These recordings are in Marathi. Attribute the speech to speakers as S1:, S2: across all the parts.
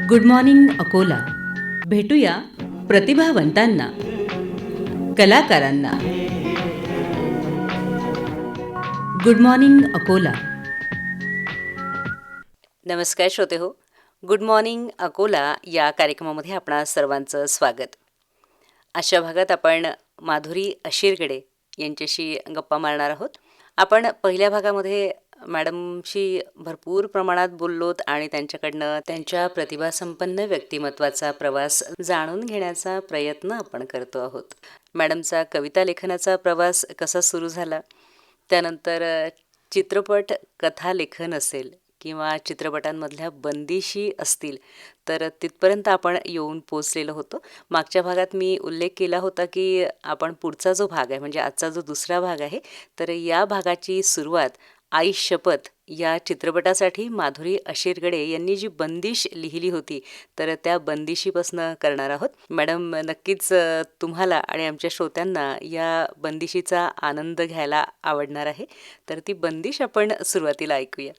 S1: Good morning Akola. भेटूया प्रतिभावंतांना, कलाकारांना. Good morning Akola.
S2: नमस्कार श्रोते हो. गुड मॉर्निंग अकोला या कार्यक्रमामध्ये आपणा सर्वांचं स्वागत. आजच्या भागात आपण माधुरी अशीरगडे यांच्याशी गप्पा मारणार आहोत. आपण पहिल्या भागामध्ये मॅडमशी भरपूर प्रमाणात बोललोत आणि त्यांच्याकडनं त्यांच्या प्रतिभासंपन्न व्यक्तिमत्वाचा प्रवास जाणून घेण्याचा प्रयत्न आपण करतो आहोत. मॅडमचा कविता लेखनाचा प्रवास कसा सुरू झाला, त्यानंतर चित्रपट कथालेखन असेल किंवा चित्रपटांमधल्या बंदिशी असतील तर तिथपर्यंत आपण येऊन पोचलेलो होतो. मागच्या भागात मी उल्लेख केला होता की आपण पुढचा जो भाग आहे म्हणजे आजचा जो दुसरा भाग आहे तर या भागाची सुरुवात आई शपथ या चित्रपटासाठी माधुरी अशीरगडे यांनी जी बंदिश लिहिली होती तर त्या बंदिशीपासून करणार आहोत. मॅडम, नक्कीच तुम्हाला आणि आमच्या श्रोत्यांना या बंदिशीचा आनंद घ्यायला आवडणार आहे. तर ती बंदिश आपण सुरुवातीला ऐकूया.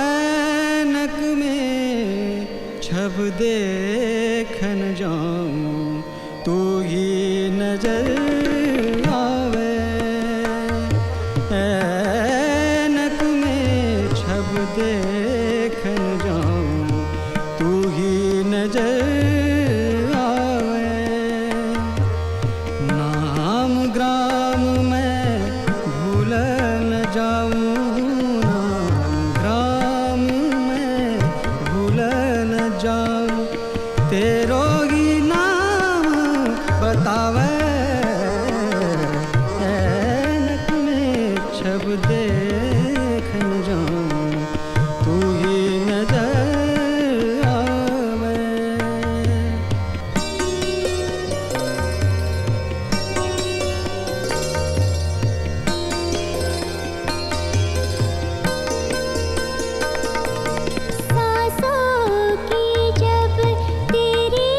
S3: ऐनक में छब देखन जाऊं तू ही नजर आवे. ऐनक में छब देखन जाऊं तू ही नजर आवे. नाम ग्राम में भूल न जाऊं, नाम ग्राम में भूल न जाऊं, तेरो ही नाम बतावे. ऐनक में छब देखन जाऊं तू ही नजर आवे.
S4: सांसों की जब तेरी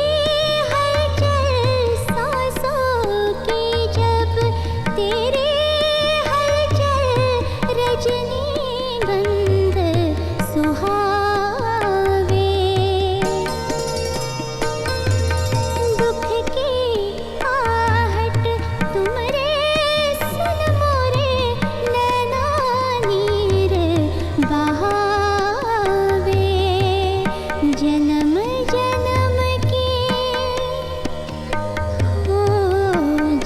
S4: हलचल, सांसों की जब तेरी हलचल, रजनीगंध सुहावे. दुख की आहट तुमरे सुन मोरे, नैना नीर बहावे. जन्म जन्म की हो,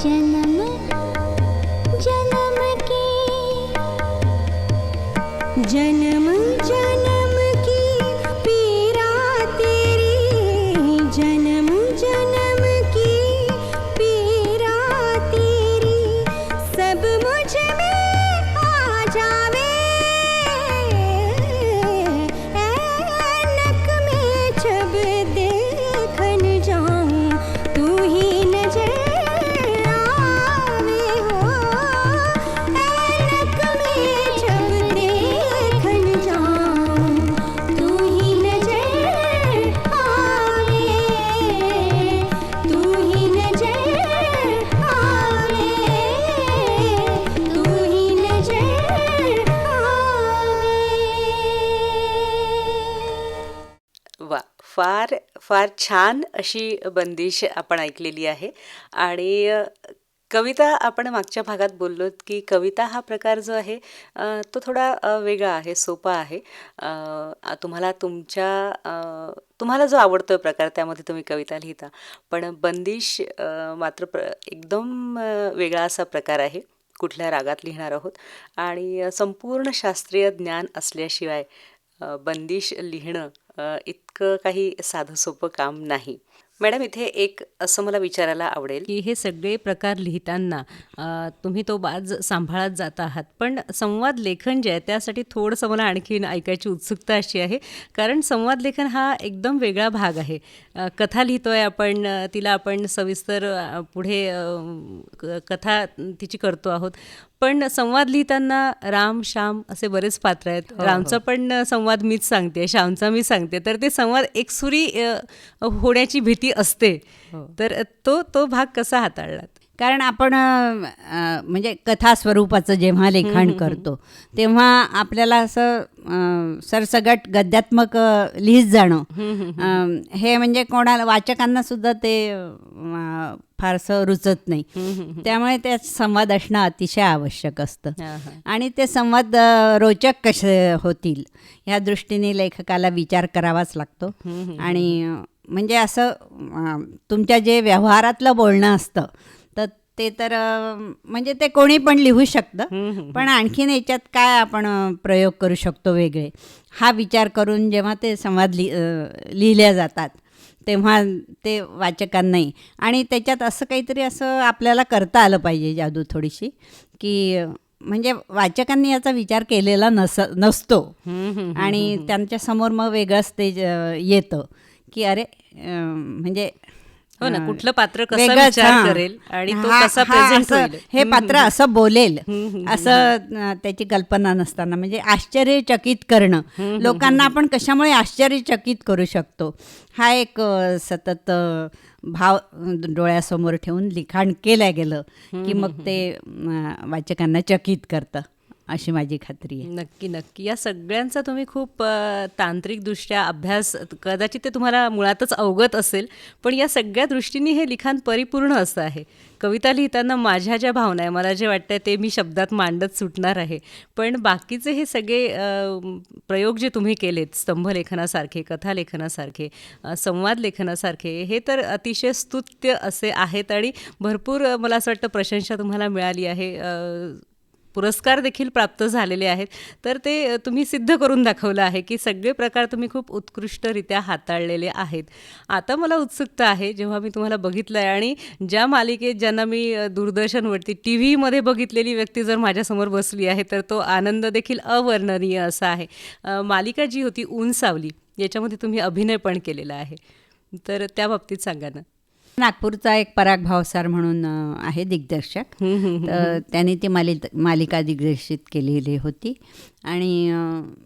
S4: जन्म जन्म की, जन्म जन्म की पीरा तेरी, जन्म जन्म की पीरा तेरी, सब मुझ में आ जावे. ऐनक में छब देखन जाऊं तू ही नजर आवे हो. ऐनक में छब देखन जाऊं तू ही नजर आवे, तू ही नजर आवे, तू ही नजर आवे.
S2: वा, फार फार छान अशी बंदिश आपण ऐकलेली आहे. आणि कविता आपण मागच्या भागात बोललोत की कविता हा प्रकार जो आहे तो थोडा वेगळा आहे, सोपा आहे. तुम्हाला तुम्हाला जो आवडतो प्रकार त्यामध्ये तुम्ही कविता लिहिता. पण बंदिश मात्र एकदम वेगळा असा प्रकार आहे. कुठल्या रागात लिहिणार आहोत आणि संपूर्ण शास्त्रीय ज्ञान असल्याशिवाय बंदिश लिहिणं इतकं काही साधं सोपं काम नाही. मॅडम इथे एक असं मला विचारायला आवडेल
S1: की हे सगळे प्रकार लिहिताना तुम्ही तो बाज सांभाळत जात आहात, पण संवाद लेखन जे आहे त्यासाठी थोडंसं मला आणखीन ऐकायची उत्सुकता अशी आहे, कारण संवाद लेखन हा एकदम वेगळा भाग आहे. कथा लिहितोय आपण, तिला आपण सविस्तर पुढे कथा तिची करतो आहोत, पण संवाद लिहिताना राम श्याम असे बरेच पात्र आहेत. रामचा पण संवाद मीच सांगते, श्यामचा मी सांगते, तर ते संवाद एकसुरी होण्याची भीती असते. तर तो भाग कसा हाताळलात?
S5: कारण आपण म्हणजे कथा स्वरूपाचं जेव्हा लिखाण करतो तेव्हा आपल्याला असं सरसगट गद्यात्मक लिहित जाणं हे म्हणजे कोणाला वाचकांना सुद्धा ते फारसं रुचत नाही. त्यामुळे त्यात संवाद असणं अतिशय आवश्यक असतं. आणि ते संवाद रोचक कसे होतील ह्या दृष्टीने लेखकाला विचार करावाच लागतो. आणि म्हणजे असं तुमच्या जे व्यवहारातलं बोलणं असतं तर म्हणजे ते कोणी पण लिहू शकतं, पण आणखीन याच्यात काय आपण प्रयोग करू शकतो वेगळे हा विचार करून जेव्हा ते संवाद लिहिल्या जातात तेव्हा ते वाचकांनाही आणि त्याच्यात असं काहीतरी असं आपल्याला करता आलं पाहिजे जादू थोडीशी, की म्हणजे वाचकांनी याचा विचार केलेला नसतो आणि त्यांच्यासमोर मग वेगळंच ते येतं की अरे म्हणजे
S1: हो ना, कुठलं पात्र कसं विचार करेल आणि तो कसा प्रेझेंट होईल,
S5: हे पात्र असं बोलेल असं त्याची कल्पना नसताना म्हणजे आश्चर्यचकित करणं लोकांना आपण कशामुळे आश्चर्यचकित करू शकतो हा एक सतत भाव डोळ्यासमोर ठेवून लिखाण केलं गेलं की मग ते वाचकांना चकित करतं अशी माझी खात्री आहे.
S1: नक्की नक्की. या सगळ्यांचा तुम्ही खूप तांत्रिकदृष्ट्या अभ्यास, कदाचित ते तुम्हाला मुळातच अवगत असेल, पण या सगळ्या दृष्टीने हे लिखाण परिपूर्ण असं आहे. कविता लिहिताना माझ्या ज्या भावना आहे, मला जे वाटतं ते मी शब्दात मांडत सुटणार आहे, पण बाकीचे हे सगळे प्रयोग जे तुम्ही केलेत, स्तंभलेखनासारखे, कथालेखनासारखे, संवाद लेखनासारखे, हे तर अतिशय स्तुत्य असे आहेत आणि भरपूर मला असं वाटतं प्रशंसा तुम्हाला मिळाली आहे, पुरस्कार देखील प्राप्त झालेले आहेत. तर ते तुम्ही सिद्ध करून दाखवलं आहे की सगळे प्रकार तुम्ही खूप उत्कृष्टरित्या हाताळलेले आहेत. आता मला उत्सुकता आहे, जेव्हा मी तुम्हाला बघितलं आहे आणि ज्या मालिकेत ज्यांना मी दूरदर्शनवरती टी व्हीमध्ये बघितलेली व्यक्ती जर माझ्यासमोर बसली आहे तर तो आनंद देखील अवर्णनीय असा आहे. मालिका जी होती ऊन सावली, याच्यामध्ये तुम्ही अभिनय पण केलेला आहे, तर त्या बाबतीत सांगा ना.
S5: नागपूरचा एक पराग भावसार म्हणून आहे दिग्दर्शक, तर त्यांनी ती मालिका दिग्दर्शित केलेली होती आणि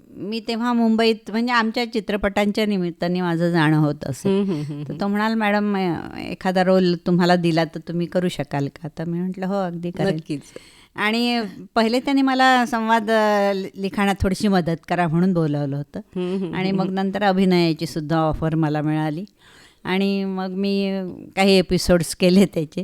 S5: मी तेव्हा मुंबईत म्हणजे आमच्या चित्रपटांच्या निमित्ताने माझं जाणं होत असेल, तर तो म्हणाल मॅडम एखादा रोल तुम्हाला दिला तर तुम्ही करू शकाल का? तर मी म्हटलं हो अगदी करेल. आणि पहिले त्यांनी मला संवाद लिखाणात थोडीशी मदत करा म्हणून बोलावलं होतं आणि मग नंतर अभिनयाची सुद्धा ऑफर मला मिळाली आणि मग मी काही एपिसोड्स केले त्याचे.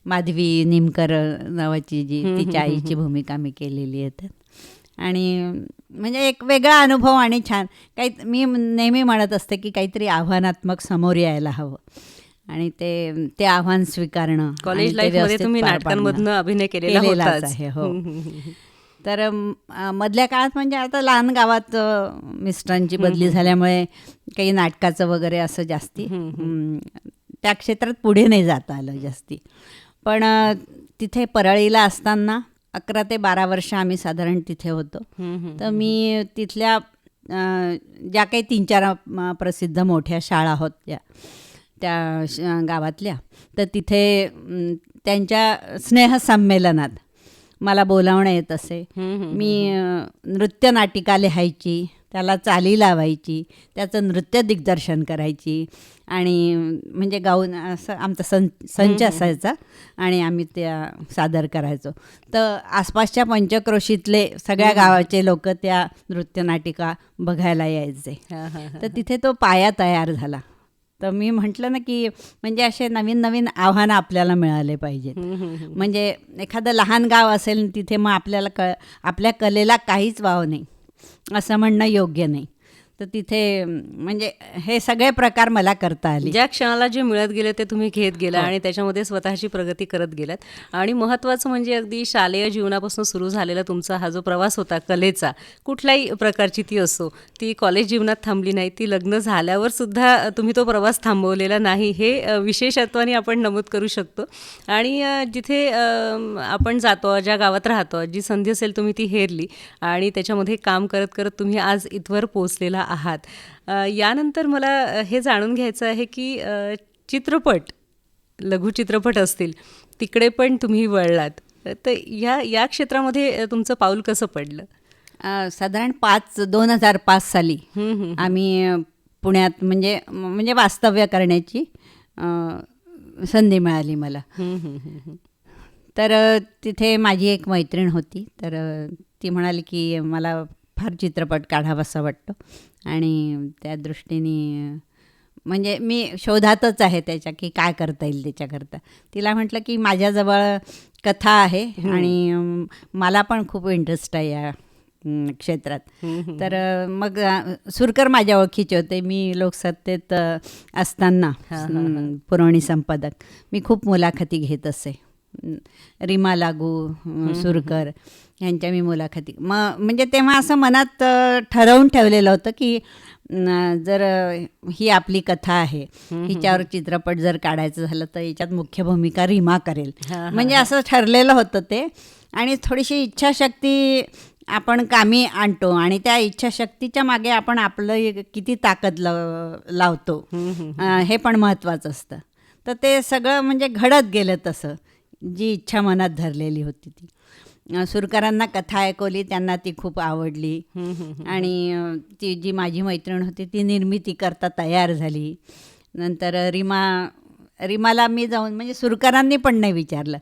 S5: माधवी निमकर नावाची जी तिच्या आईची भूमिका मी केलेली आहे त्यात आणि म्हणजे एक वेगळा अनुभव आणि छान काही. मी नेहमी म्हणत असते की काहीतरी आव्हानात्मक समोर यायला हवं आणि ते आव्हान स्वीकारणं.
S1: कॉलेज लाईफमध्ये तुम्ही नाटकांमधनं अभिनय केलेला
S5: आहे. हो. तर मधल्या काळात म्हणजे आता लहान गावात मिस्टरांची बदली झाल्यामुळे काही नाटकाचं वगैरे असं जास्ती त्या क्षेत्रात पुढे नाही जाता आलं जास्ती. पण तिथे परळीला असताना 11 ते 12 वर्ष आम्ही साधारण तिथे होतो. तर मी तिथल्या ज्या काही 3-4 प्रसिद्ध मोठ्या शाळा होत्या त्या गावातल्या, तर तिथे त्यांच्या स्नेहसंमेलनात मला बोलावणं येत असे. मी नृत्य नाटिका लिहायची, त्याला चाली लावायची, त्याचं नृत्य दिग्दर्शन करायची आणि म्हणजे गाऊन असं आमचा संच असायचा आणि आम्ही त्या सादर करायचो. तर आसपासच्या पंचक्रोशीतले सगळ्या गावाचे लोक त्या नृत्य नाटिका बघायला यायचे. तर तिथे तो पाया तयार झाला. तर मी म्हटलं ना की म्हणजे असे नवीन नवीन आव्हानं आपल्याला मिळाले पाहिजेत. म्हणजे एखादं लहान गाव असेल तिथे मग आपल्याला आपल्या कलेला काहीच वाव नाही असं म्हणणं योग्य नाही. तर तिथे म्हणजे हे सगळे प्रकार मला करता आले.
S1: ज्या क्षणाला जे मिळत गेले ते तुम्ही घेत गेला आणि त्याच्यामध्ये स्वतःची प्रगती करत गेलात. आणि महत्त्वाचं म्हणजे अगदी शालेय जीवनापासून सुरू झालेला तुमचा हा जो प्रवास होता कलेचा, कुठल्याही प्रकारची ती असो, ती कॉलेज जीवनात थांबली नाही, ती लग्न झाल्यावर सुद्धा तुम्ही तो प्रवास थांबवलेला नाही, हे विशेषत्वाने आपण नमूद करू शकतो. आणि जिथे आपण जातो, ज्या गावात राहतो, जी संधी असेल तुम्ही ती हेरली आणि त्याच्यामध्ये काम करत करत तुम्ही आज इथवर पोहोचलेला आहात. यानंतर मला हे जाणून घ्यायचं आहे की चित्रपट, लघुचित्रपट असतील, तिकडे पण तुम्ही वळलात. तर या क्षेत्रामध्ये तुमचं पाऊल कसं पडलं?
S5: साधारण 2005 साली आम्ही पुण्यात म्हणजे वास्तव्य करण्याची संधी मिळाली मला. तर तिथे माझी एक मैत्रीण होती, तर ती म्हणाली की मला फार चित्रपट काढावासा वाटतो आणि त्या दृष्टीने म्हणजे मी शोधातच आहे त्याच्या की काय करता येईल त्याच्याकरता. तिला म्हटलं की माझ्याजवळ कथा आहे आणि मला पण खूप इंटरेस्ट आहे या क्षेत्रात. तर मग सुरकर माझ्या ओळखीचे होते. मी लोकसत्तेत असताना पुरवणी संपादक मी खूप मुलाखती घेत असे. रीमा लागू, सुरकर यांच्या मी मुलाखती म्हणजे तेव्हा असं मनात ठरवून ठेवलेलं होतं की जर ही आपली कथा आहे, हिच्यावर चित्रपट जर काढायचं झालं तर याच्यात मुख्य भूमिका रीमा करेल. म्हणजे असं ठरलेलं होतं ते. आणि थोडीशी इच्छाशक्ती आपण कामी आणतो आणि त्या इच्छाशक्तीच्या मागे आपण आपलं किती ताकद लावतो हे पण महत्त्वाचं असतं. तर ते सगळं म्हणजे घडत गेलं तसं, जी इच्छा मनात धरलेली होती ती. सुरकरांना कथा ऐकवली, त्यांना ती खूप आवडली आणि ती जी माझी मैत्रीण होती ती निर्मिती करता तयार झाली. नंतर रीमाला मी जाऊन म्हणजे सुरकरांनी पण नाही विचारलं.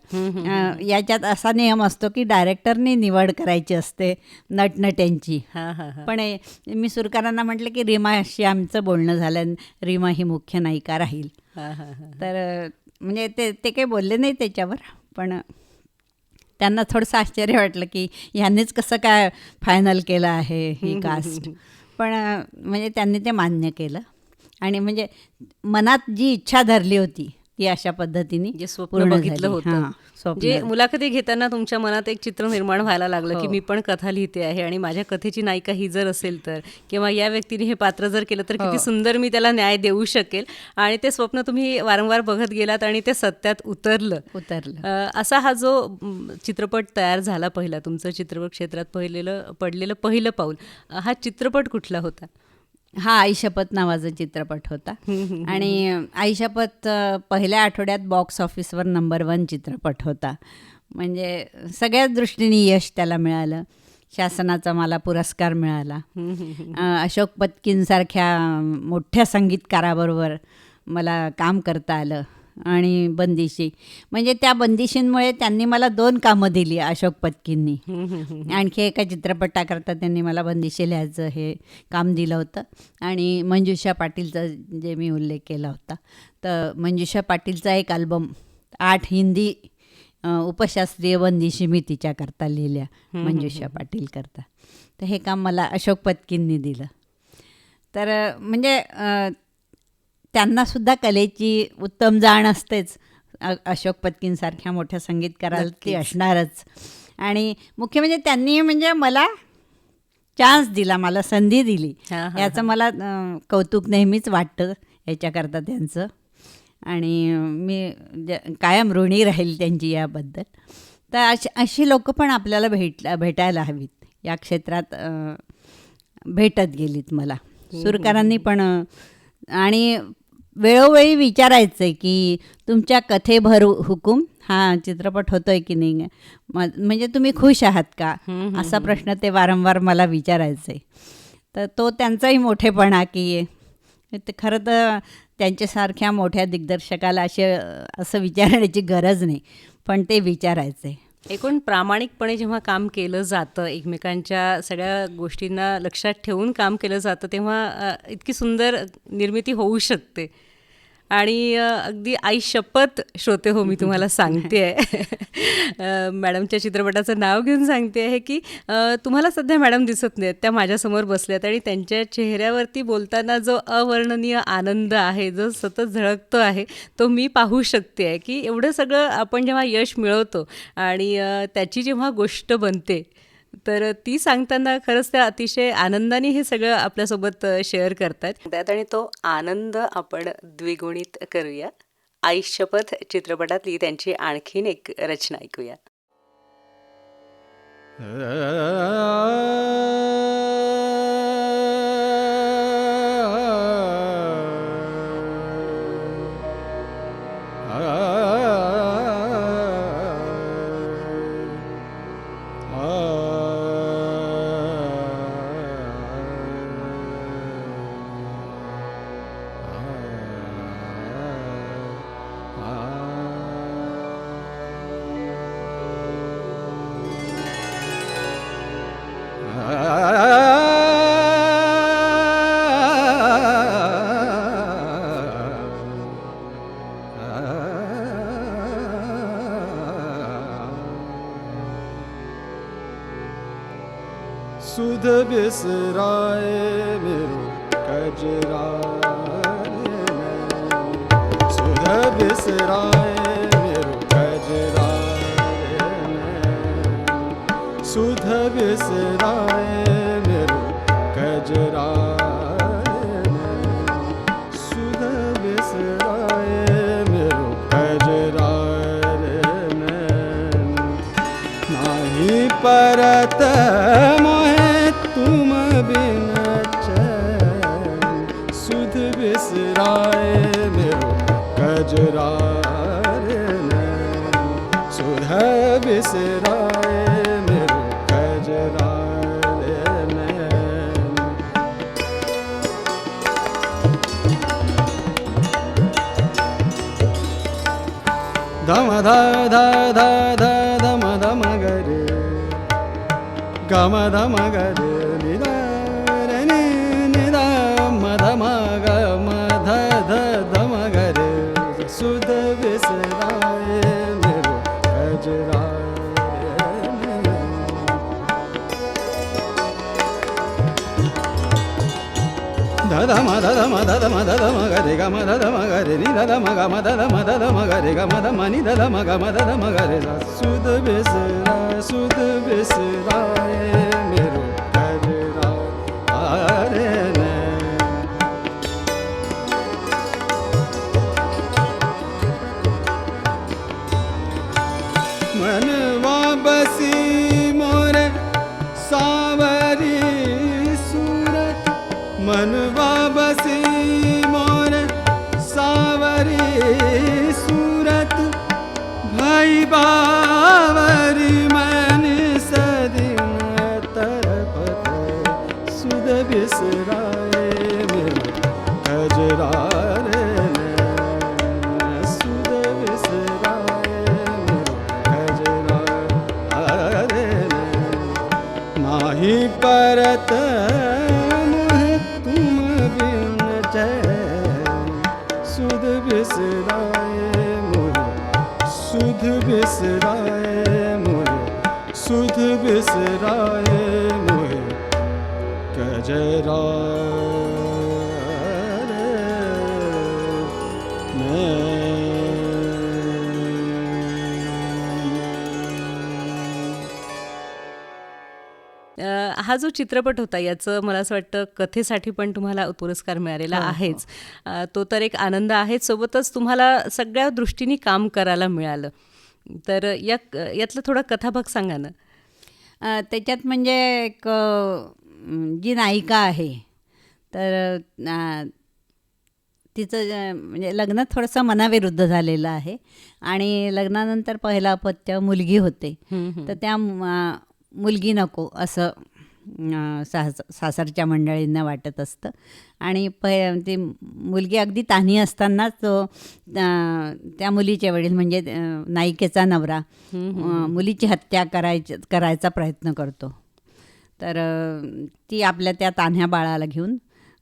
S5: याच्यात असा नियम असतो की डायरेक्टरनी निवड करायची असते नटनट्यांची. पण मी सुरकरांना म्हटलं की रीमाशी आमचं बोलणं झालं, रीमा ही मुख्य नायिका राहील. तर म्हणजे ते काही बोलले नाही त्याच्यावर, पण त्यांना थोडंसं आश्चर्य वाटलं की ह्यांनीच कसं काय फायनल केलं आहे ही कास्ट. पण म्हणजे त्यांनी ते मान्य केलं आणि म्हणजे मनात जी इच्छा धरली होती ती अशा पद्धतीने
S1: जे स्वप्न बघितलं होतं,
S5: स्वप्न.
S1: जे मुलाखती घेताना तुमच्या मनात एक चित्र निर्माण व्हायला लागलं की मी पण कथा लिहिते आहे आणि माझ्या कथेची नायिका ही जर असेल तर, किंवा या व्यक्तीने हे पात्र जर केलं तर किती सुंदर मी त्याला न्याय देऊ शकेल. आणि ते स्वप्न तुम्ही वारंवार बघत गेलात आणि ते सत्यात उतरलं. असा हा जो चित्रपट तयार झाला पहिला, तुमचं चित्रपट क्षेत्रात पडलेलं पहिलं पाऊल, हा चित्रपट कुठला होता?
S5: हा आईशपथ नावाचा चित्रपट होता. आणि आईशपथ पहिल्या आठवड्यात बॉक्स ऑफिसवर नंबर 1 चित्रपट होता. म्हणजे सगळ्याच दृष्टीने यश त्याला मिळालं. शासनाचा मला पुरस्कार मिळाला. अशोक पत्कींसारख्या मोठ्या संगीतकाराबरोबर मला काम करता आलं. आणि बंदिशी, म्हणजे त्या बंदिशींमुळे त्यांनी मला 2 कामं दिली अशोक पत्कींनी. आणखी एका चित्रपटाकरता त्यांनी मला बंदिशी लिहायचं हे काम दिलं होतं. आणि मंजुषा पाटीलचा जे मी उल्लेख केला होता, तर मंजुषा पाटीलचा एक अल्बम 8 हिंदी उपशास्त्रीय बंदिशी मी तिच्याकरता लिहिल्या, मंजुषा पाटील करता. तर हे काम मला अशोक पत्कींनी दिलं. तर म्हणजे त्यांनासुद्धा कलेची उत्तम जाण असतेच. अशोक पत्कींसारख्या मोठ्या संगीतकाराला ती असणारच. आणि मुख्य म्हणजे त्यांनी म्हणजे मला चान्स दिला, मला संधी दिली, याचं मला कौतुक नेहमीच वाटतं याच्याकरता त्यांचं. आणि मी कायम ऋणी राहील त्यांची याबद्दल. तर अशी लोकं पण आपल्याला भेटायला हवीत. या क्षेत्रात भेटत गेलीत मला. सुरकरांनी पण आणि वेळोवेळी विचारायचं आहे की तुमच्या कथेभर हुकूम हा चित्रपट होतोय की नाही, म्हणजे तुम्ही खुश आहात का, असा प्रश्न ते वारंवार मला विचारायचे. तर तो त्यांचाही मोठेपणा की ते खरं तर त्यांच्यासारख्या मोठ्या दिग्दर्शकाला असं विचारण्याची गरज नाही, पण ते विचारायचे.
S1: एकूण प्रामाणिकपणे जेव्हा काम केलं जातं, एकमेकांच्या सगळ्या गोष्टींना लक्षात ठेवून काम केलं जातं, तेव्हा इतकी सुंदर निर्मिती होऊ शकते. आणि अगदी आई शपथ श्रोते हो मी तुम्हाला सांगते आहे मॅडमच्या चित्रपटाचं नाव घेऊन सांगते आहे की तुम्हाला सध्या मॅडम दिसत नाहीत, त्या माझ्यासमोर बसल्यात आणि त्यांच्या चेहऱ्यावरती बोलताना जो अवर्णनीय आनंद आहे, जो सतत झळकतो आहे, तो मी पाहू शकते आहे की एवढं सगळं आपण जेव्हा यश मिळवतो आणि त्याची जेव्हा गोष्ट बनते तर ती सांगताना खरंच त्या अतिशय आनंदाने हे सगळं आपल्यासोबत शेअर करतात.
S2: त्यात आणि तो आनंद आपण द्विगुणित करूया. आई शपथ चित्रपटातली त्यांची आणखीन एक रचना ऐकूया.
S3: सुध बिसराए मेरो कजरा सुध बिसराए मेरो कजरा सुध बिसराए मेरो कजरा सुध बिसराए मेरो कजरा नाही परत तुम बिन चैन सुध बिसराए मेरो कजरा सुध बिसराए मेरो कजरा धम धा धा धा धा धम धम गरे गम धम गरे सुध बिसराए मेरो कजरा धम धम धम धम गरे गम धम गरे नि धम गम धम गरे गम धम नि धम गम धम गरे सुध बिसराए मेरो कजरा अरे मनवा बसी मोर सावरी सूरत मनवा बसी मोर सावरी सूरत भाई बावरी मन सदिन तरपत सुध बिसराए मेरो कजरा परत तुम बिन चैन सुध बिसराए मोरे सुध बिसराए मोरे सुध बिसराए मोरे कजरा
S1: हा जो चित्रपट होता याचं मला असं वाटतं कथेसाठी पण तुम्हाला पुरस्कार मिळालेला आहेच. तो तर एक आनंद आहेच, सोबतच तुम्हाला सगळ्या दृष्टीने काम करायला मिळालं. तर यातलं थोडा कथाभाग सांगा ना.
S5: त्याच्यात म्हणजे एक जी नायिका आहे तर तिचं म्हणजे लग्न थोडंसं मनाविरुद्ध झालेलं आहे आणि लग्नानंतर पहिला अपत्य मुलगी होते. तर त्या मुलगी नको असं सासरच्या मंडळींना वाटत असतं आणि ती मुलगी अगदी तान्ही असतानाच त्या मुलीचे वडील म्हणजे नायिकेचा नवरा मुलीची हत्या करायचा प्रयत्न करतो. तर ती आपल्या त्या तान्ह्या बाळाला घेऊन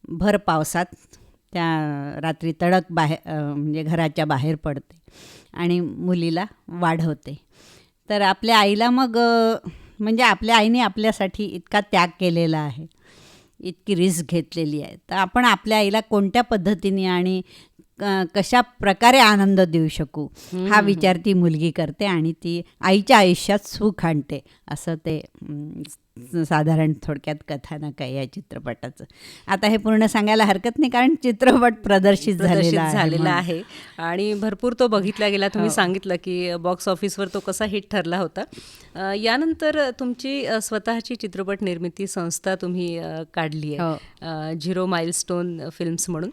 S5: भर पावसात त्या रात्री तडक म्हणजे घराच्या बाहेर पडते आणि मुलीला वाढवते. तर आपल्या आईला मग म्हणजे आपल्या आईने आपल्यासाठी इतका त्याग केलेला आहे, इतकी रिस्क घेतलेली आहे, तर आपण आपल्या आईला कोणत्या पद्धतीने आणि कशा प्रकारे आनंद देऊ शकू हा विचार ती मुलगी करते आणि ती आईच्या आयुष्यात सुख आणते. असं ते साधारण थोडक्यात कथानक आहे या चित्रपटाचं. आता हे पूर्ण सांगायला हरकत नाही कारण चित्रपट प्रदर्शित झालेला
S1: झालेला
S5: म्हणून.
S1: आहे आणि भरपूर तो बघितला गेला. तुम्ही सांगितलं की बॉक्स ऑफिसवर तो कसा हिट ठरला होता. यानंतर तुमची स्वतःची चित्रपट निर्मिती संस्था तुम्ही काढली आहे, 0 माइलस्टोन फिल्म्स म्हणून.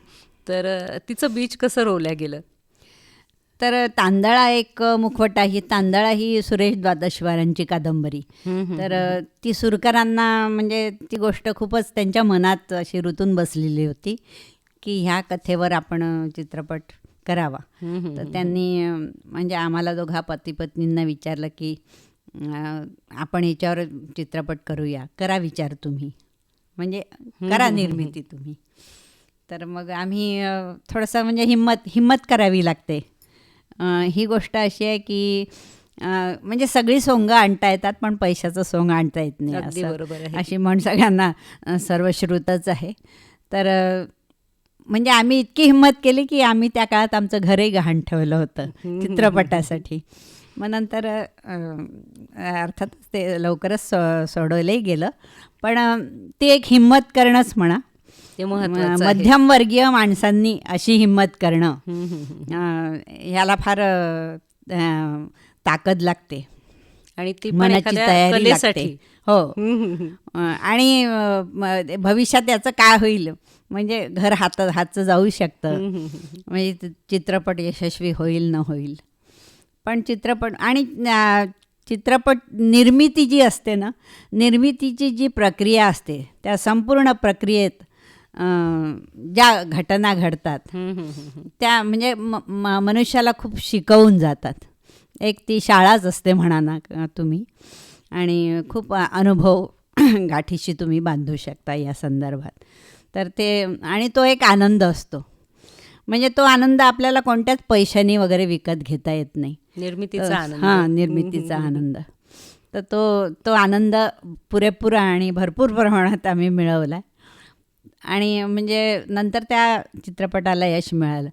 S1: तर तिचं बीज कसं रोवल्या गेलं?
S5: तर तांदळा एक मुखवटा ही तांदळा ही सुरेश द्वादशवारांची कादंबरी. तर ती सुरकरांना म्हणजे ती गोष्ट खूपच त्यांच्या मनात अशी रुतून बसलेली होती की ह्या कथेवर आपण चित्रपट करावा. तर त्यांनी म्हणजे आम्हाला दोघा पती पत्नींना विचारलं की आपण याच्यावर चित्रपट करूया, करा विचार तुम्ही, म्हणजे करा निर्मिती तुम्ही. तर मग आम्ही थोडंसं म्हणजे हिम्मत करावी लागते. ही गोष्ट अशी आहे की म्हणजे सगळी सोंगं आणता येतात पण पैशाचं सोंग आणता येत नाही,
S1: अगदी
S5: असं
S1: बरोबर आहे.
S5: अशी म्हण सगळ्यांना सर्वश्रुतच आहे. तर म्हणजे आम्ही इतकी हिंमत केली की आम्ही त्या काळात आमचं घरही गहाण ठेवलं होतं चित्रपटासाठी. मग नंतर अर्थातच ते लवकरच सोडवलंही गेलं, पण ती एक हिंमत करणंच म्हणा.
S1: ते महत्त्वाचं आहे.
S5: मध्यमवर्गीय माणसांनी अशी हिंमत करणं ह्याला फार ताकद लागते
S1: आणि ती पण
S5: मनाची
S1: एखाद्या
S5: तयारी
S1: कलेसाठी.
S5: लागते. हो. आणि भविष्यात याचं काय होईल म्हणजे घर हातचं जाऊ शकतं, म्हणजे चित्रपट यशस्वी होईल न होईल. पण चित्रपट निर्मिती जी असते ना, निर्मितीची जी प्रक्रिया असते त्या संपूर्ण प्रक्रियेत ज्या घटना घडतात त्या म्हणजे मनुष्याला खूप शिकवून जातात. एक ती शाळाच असते म्हणा ना तुम्ही, आणि खूप अनुभव गाठीशी तुम्ही बांधू शकता या संदर्भात. तर ते आणि तो एक आनंद असतो, म्हणजे तो आनंद आपल्याला कोणत्याच पैशाने वगैरे विकत घेता येत नाही.
S1: निर्मितीचा आनंद.
S5: हां, निर्मितीचा आनंद. तर तो आनंद पुरेपूर आणि भरपूर प्रमाणात आम्ही मिळवला. आणि म्हणजे नंतर त्या चित्रपटाला यश मिळालं.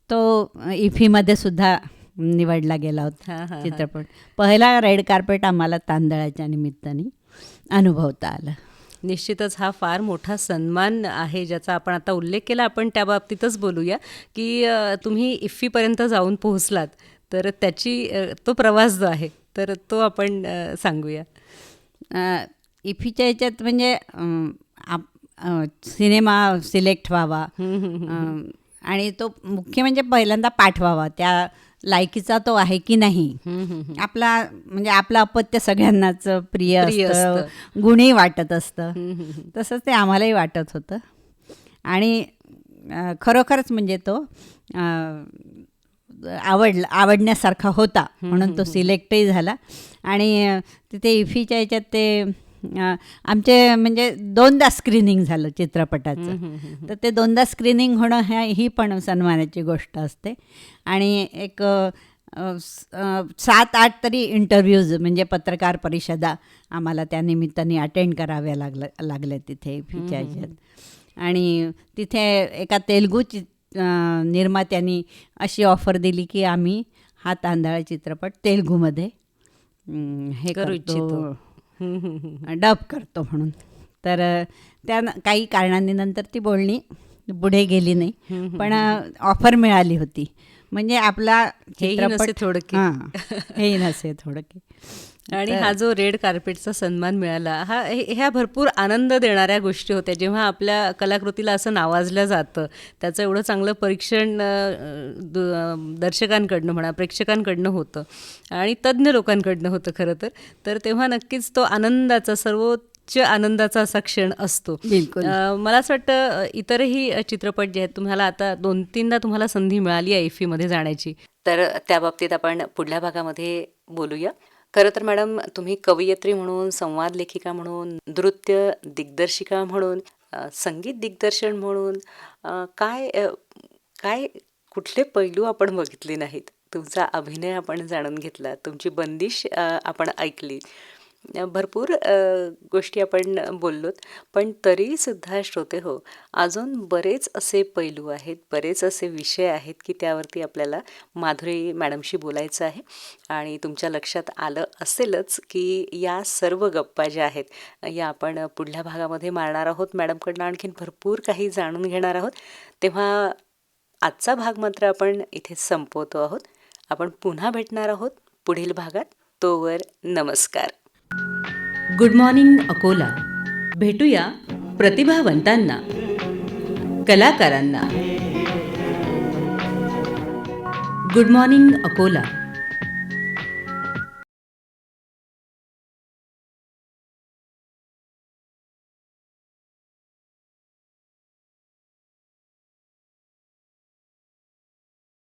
S5: तो इफीमध्ये सुद्धा निवडला गेला होता चित्रपट. पहिला रेड कार्पेट आम्हाला तांदळाच्या निमित्ताने अनुभवता आलं.
S1: निश्चितच हा फार मोठा सन्मान आहे ज्याचा आपण आता उल्लेख केला. आपण त्या बाबतीतच बोलूया की तुम्ही इफ्फीपर्यंत जाऊन पोहोचलात, तर तो प्रवास जो आहे तर तो आपण सांगूया.
S5: इफीच्या ह्याच्यात म्हणजे सिनेमा सिलेक्ट व्हावा आणि तो मुख्य म्हणजे पहिल्यांदा पाठवावा, त्या लायकीचा तो आहे की नाही. आपलं अपत्य सगळ्यांनाच प्रिय असतं, गुणी वाटत असतं. तसंच ते आम्हालाही वाटत होतं. आणि खरोखरच म्हणजे तो आवडण्यासारखा होता म्हणून तो सिलेक्टही झाला. आणि तिथे इफीच्या ह्याच्यात ते आमचे म्हणजे 2दा स्क्रीनिंग झालं चित्रपटाचं. तर ते 2दा स्क्रीनिंग होणं ही पण सन्मानाची गोष्ट असते. आणि एक 7-8 तरी इंटरव्ह्यूज म्हणजे पत्रकार परिषदा आम्हाला त्या निमित्ताने अटेंड कराव्या लागल्या तिथे इफीच्या ह्याच्यात. आणि तिथे एका तेलुगू निर्मात्यांनी अशी ऑफर दिली की आम्ही हा तांदळा चित्रपट तेलुगूमध्ये हे
S1: करू इच्छितो,
S5: डब करतो म्हणून. तर त्या काही कारणांनी नंतर ती बोलणी पुढे गेली नाही, पण ऑफर मिळाली होती. म्हणजे आपला चित्रपट हेही नसे थोडके.
S1: आणि हा जो रेड कार्पेटचा सन्मान मिळाला, ह्या भरपूर आनंद देणाऱ्या गोष्टी होत्या. जेव्हा आपल्या कलाकृतीला असं नावाजलं जातं, त्याचं एवढं चांगलं परीक्षण दर्शकांकडनं म्हणा, प्रेक्षकांकडनं होतं आणि तज्ज्ञ लोकांकडनं होतं खरं तर तेव्हा नक्कीच तो आनंदाचा सर्वोच्च आनंदाचा असा क्षण असतो.
S5: बिलकुल.
S1: मला असं वाटतं इतरही चित्रपट जे आहेत, तुम्हाला आता 2-3दा तुम्हाला संधी मिळाली आहे इफ्फीमध्ये जाण्याची,
S2: तर त्या बाबतीत आपण पुढल्या भागामध्ये बोलूया. खरं तर मॅडम, तुम्ही कवयित्री म्हणून, संवाद लेखिका म्हणून, नृत्य दिग्दर्शिका म्हणून संगीत दिग्दर्शन म्हणून काय कुठले पैलू आपण बघितले नाहीत. तुमचा अभिनय आपण जाणून घेतला, तुमची बंदिश आपण ऐकली, भरपूर गोष्टी आपण बोललोत. पण तरीसुद्धा श्रोते हो, अजून बरेच असे पैलू आहेत, बरेच असे विषय आहेत की त्यावरती आपल्याला माधुरी मॅडमशी बोलायचं आहे. आणि तुमच्या लक्षात आलं असेलच की या सर्व गप्पा ज्या आहेत या आपण पुढल्या भागामध्ये मारणार आहोत. मॅडमकडनं आणखीन भरपूर काही जाणून घेणार आहोत. तेव्हा आजचा भाग मात्र आपण इथे संपवतो आहोत. आपण पुन्हा भेटणार आहोत पुढील भागात. तोवर नमस्कार.
S1: Good morning Akola. भेटूया प्रतिभावंतांना, कलाकारांना. Good morning Akola.